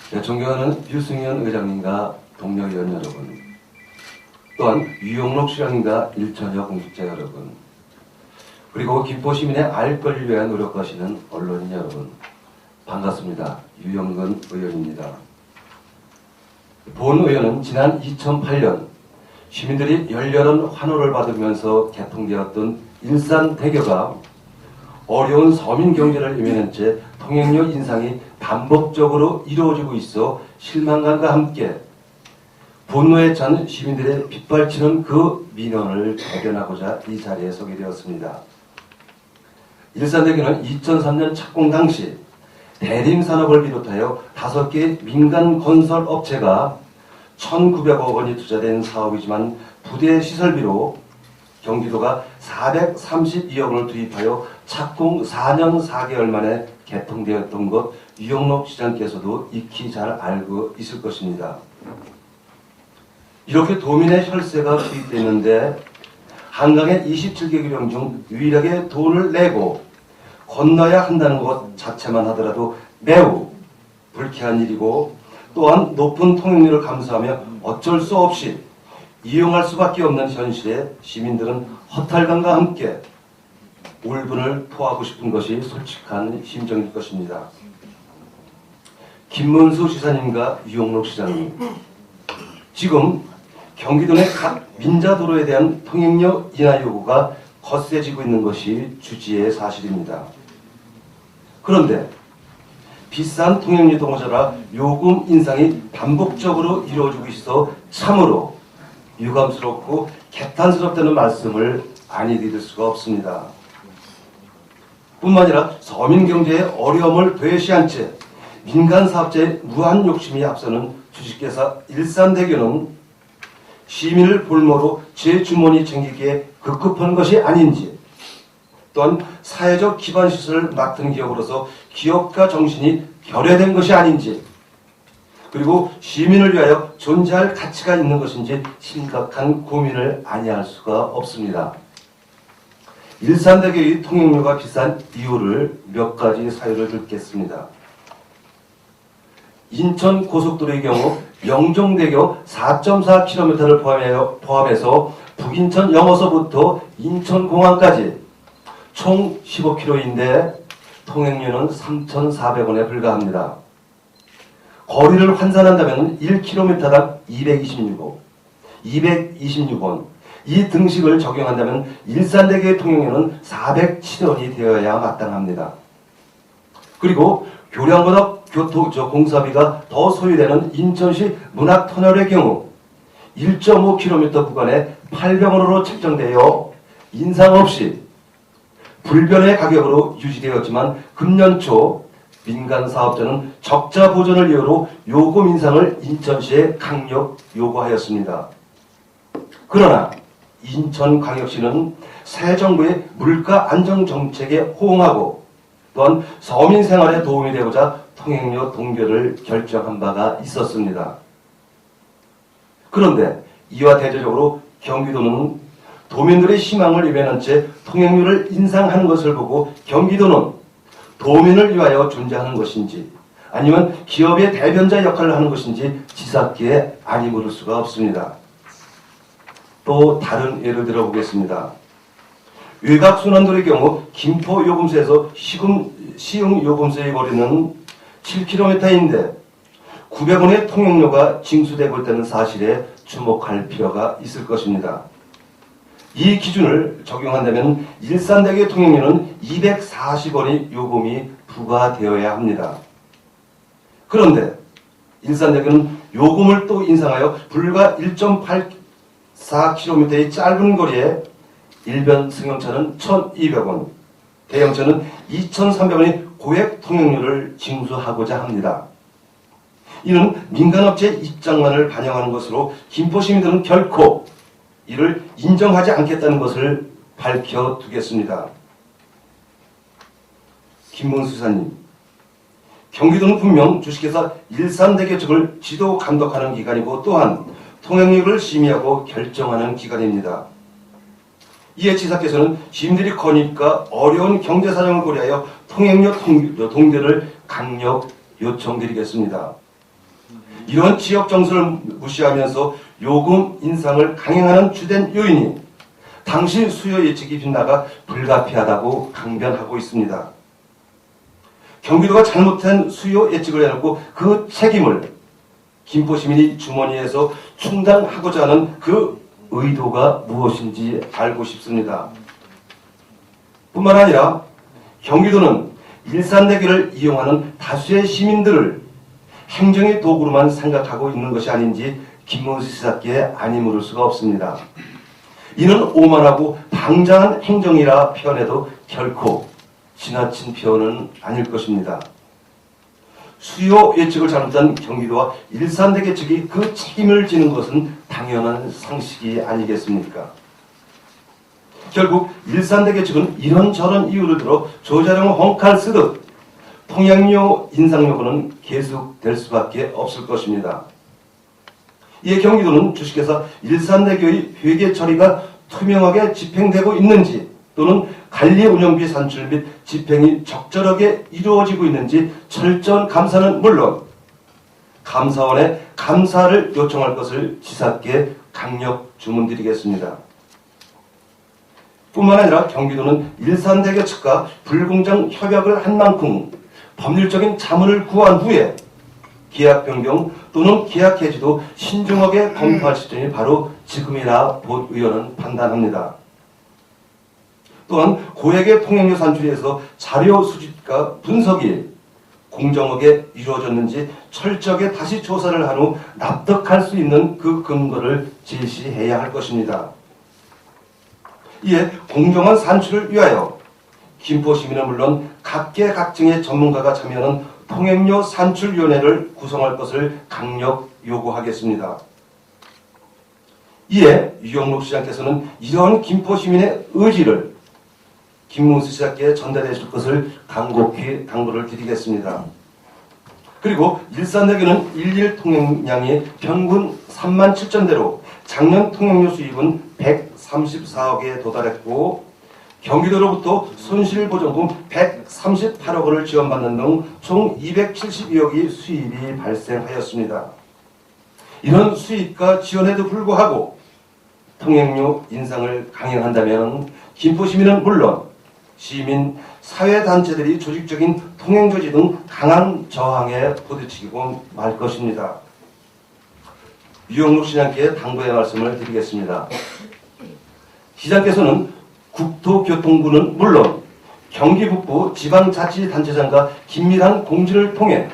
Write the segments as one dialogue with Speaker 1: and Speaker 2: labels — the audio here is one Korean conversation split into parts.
Speaker 1: 존경하는 유승현 의장님과 동료위원 여러분, 또한 유영록 시장님과 일천여 공직자 여러분, 그리고 김포시민의 알 권리를 위해 노력하시는 언론인 여러분, 반갑습니다. 유영근 의원입니다. 본 의원은 지난 2008년 시민들이 열렬한 환호를 받으면서 개통되었던 일산대교가 어려운 서민 경제를 이면한 채 통행료 인상이 반복적으로 이루어지고 있어 실망감과 함께 분노에 찬 시민들의 빗발치는 그 민원을 대변하고자 이 자리에 서게 되었습니다. 일산대교는 2003년 착공 당시 대림산업을 비롯하여 5개 민간 건설 업체가 1,900억 원이 투자된 사업이지만 부대 시설비로 경기도가 432억 원을 투입하여 착공 4년 4개월 만에 개통되었던 것 유영록 시장께서도 익히 잘 알고 있을 것입니다. 이렇게 도민의 혈세가 투입되는데 한강의 27개 규령 중 유일하게 돈을 내고 건너야 한다는 것 자체만 하더라도 매우 불쾌한 일이고, 또한 높은 통행료를 감수하며 어쩔 수 없이 이용할 수밖에 없는 현실에 시민들은 허탈감과 함께 울분을 토하고 싶은 것이 솔직한 심정일 것입니다. 김문수 지사님과 유영록 시장님, 지금 경기도 내 각 민자도로에 대한 통행료 인하 요구가 거세지고 있는 것이 주지의 사실입니다. 그런데 비싼 통행료도 모자라 요금 인상이 반복적으로 이루어지고 있어 참으로 유감스럽고 개탄스럽다는 말씀을 아니 드릴 수가 없습니다. 뿐만 아니라 서민 경제의 어려움을 배시한 채 민간 사업자의 무한 욕심이 앞서는 주식회사 일산대교는 시민을 볼모로 제 주머니 챙기기에 급급한 것이 아닌지, 또한 사회적 기반 시설을 맡은 기업으로서 기업가 정신이 결여된 것이 아닌지, 그리고 시민을 위하여 존재할 가치가 있는 것인지 심각한 고민을 아니할 수가 없습니다. 일산대교의 통행료가 비싼 이유를 몇 가지 사유를 들겠습니다. 인천 고속도로의 경우 영종대교 4.4km를 포함해서 북인천 영어서부터 인천공항까지 총 15km인데 통행료는 3,400원에 불과합니다. 거리를 환산한다면 1km당 226원, 이 등식을 적용한다면 일산대교의 통행료는 407원이 되어야 마땅합니다. 그리고 교량보다 공사비가 더 소요되는 인천시 문학터널의 경우 1.5km 구간에 800원으로 책정되어 인상 없이 불변의 가격으로 유지되었지만 금년 초 민간 사업자는 적자 보전을 이유로 요금 인상을 인천시에 강력 요구하였습니다. 그러나 인천광역시는 새 정부의 물가 안정 정책에 호응하고 또한 서민 생활에 도움이 되고자 통행료 동결을 결정한 바가 있었습니다. 그런데 이와 대조적으로 경기도는 도민들의 희망을 이면한 채 통행료를 인상하는 것을 보고 경기도는 도민을 위하여 존재하는 것인지 아니면 기업의 대변자 역할을 하는 것인지 지삭기에 아니 물을 수가 없습니다. 또 다른 예를 들어보겠습니다. 외곽순환도로의 경우 김포요금소에서 시흥요금소의 거리는 7km인데 900원의 통행료가 징수되고 있다는 사실에 주목할 필요가 있을 것입니다. 이 기준을 적용한다면 일산대교 통행료는 240원의 요금이 부과되어야 합니다. 그런데 일산대교는 요금을 또 인상하여 불과 1.84km의 짧은 거리에 일변 승용차는 1,200원, 대형차는 2,300원의 고액 통행료를 징수하고자 합니다. 이는 민간업체의 입장만을 반영하는 것으로 김포시민들은 결코 이를 인정하지 않겠다는 것을 밝혀두겠습니다. 김문수 지사님, 경기도는 분명 주식회사 일산대교 측을 지도 감독하는 기관이고 또한 통행료를 심의하고 결정하는 기관입니다. 이에 지사께서는 시민들이 거니까 어려운 경제사정을 고려하여 통행료 동결을 강력 요청드리겠습니다. 이런 지역 정서를 무시하면서 요금 인상을 강행하는 주된 요인이 당시 수요 예측이 빗나가 불가피하다고 강변하고 있습니다. 경기도가 잘못한 수요 예측을 해놓고 그 책임을 김포시민이 주머니에서 충당하고자 하는 그 의도가 무엇인지 알고 싶습니다. 뿐만 아니라 경기도는 일산대교를 이용하는 다수의 시민들을 행정의 도구로만 생각하고 있는 것이 아닌지 김문수 시사께 아니 물을 수가 없습니다. 이는 오만하고 방장한 행정이라 표현해도 결코 지나친 표현은 아닐 것입니다. 수요 예측을 잘못한 경기도와 일산대교 측이 그 책임을 지는 것은 당연한 상식이 아니겠습니까? 결국 일산대교 측은 이런저런 이유를 들어 조자룡 헝칼 쓰듯 통행료 인상 요구는 계속될 수밖에 없을 것입니다. 이에 경기도는 주식회사 일산대교의 회계 처리가 투명하게 집행되고 있는지 또는 관리 운영비 산출 및 집행이 적절하게 이루어지고 있는지 철저한 감사는 물론 감사원에 감사를 요청할 것을 지사께 강력 주문드리겠습니다. 뿐만 아니라 경기도는 일산대교 측과 불공정 협약을 한 만큼 법률적인 자문을 구한 후에 계약 변경 또는 계약 해지도 신중하게 검토할 시점이 바로 지금이라 본 의원은 판단합니다. 또한 고액의 통행료 산출에서 자료 수집과 분석이 공정하게 이루어졌는지 철저하게 다시 조사를 한 후 납득할 수 있는 그 근거를 제시해야 할 것입니다. 이에 공정한 산출을 위하여 김포시민은 물론 각계각층의 전문가가 참여하는 통행료 산출위원회를 구성할 것을 강력 요구하겠습니다. 이에 유영록 시장께서는 이러한 김포시민의 의지를 김문수 시장께 전달해 줄 것을 간곡히 당부를 드리겠습니다. 그리고 일산대교는 일일 통행량이 평균 37,000대로 작년 통행료 수입은 134억에 도달했고 경기도로부터 손실보전금 138억 원을 지원받는 등 총 272억의 수입이 발생하였습니다. 이런 수입과 지원에도 불구하고 통행료 인상을 강행한다면 김포시민은 물론 시민, 사회단체들이 조직적인 통행조치 등 강한 저항에 부딪히고 말 것입니다. 유영록 시장께 당부의 말씀을 드리겠습니다. 시장께서는 국토교통부는 물론 경기 북부 지방자치단체장과 긴밀한 공지를 통해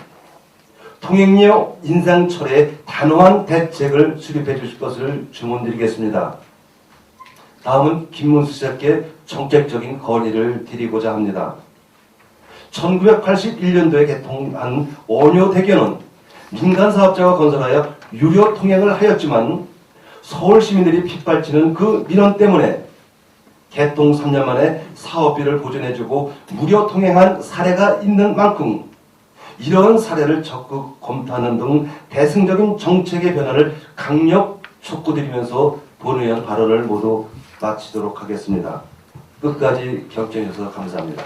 Speaker 1: 통행료 인상 철회에 단호한 대책을 수립해 주실 것을 주문드리겠습니다. 다음은 김문수 시장께 정책적인 건의를 드리고자 합니다. 1981년도에 개통한 원효대교는 민간사업자가 건설하여 유료 통행을 하였지만 서울 시민들이 핏발치는 그 민원 때문에 개통 3년 만에 사업비를 보전해주고 무료 통행한 사례가 있는 만큼 이러한 사례를 적극 검토하는 등 대승적인 정책의 변화를 강력 촉구드리면서 본의원 발언을 모두 마치도록 하겠습니다. 끝까지 경청해 주셔서 감사합니다.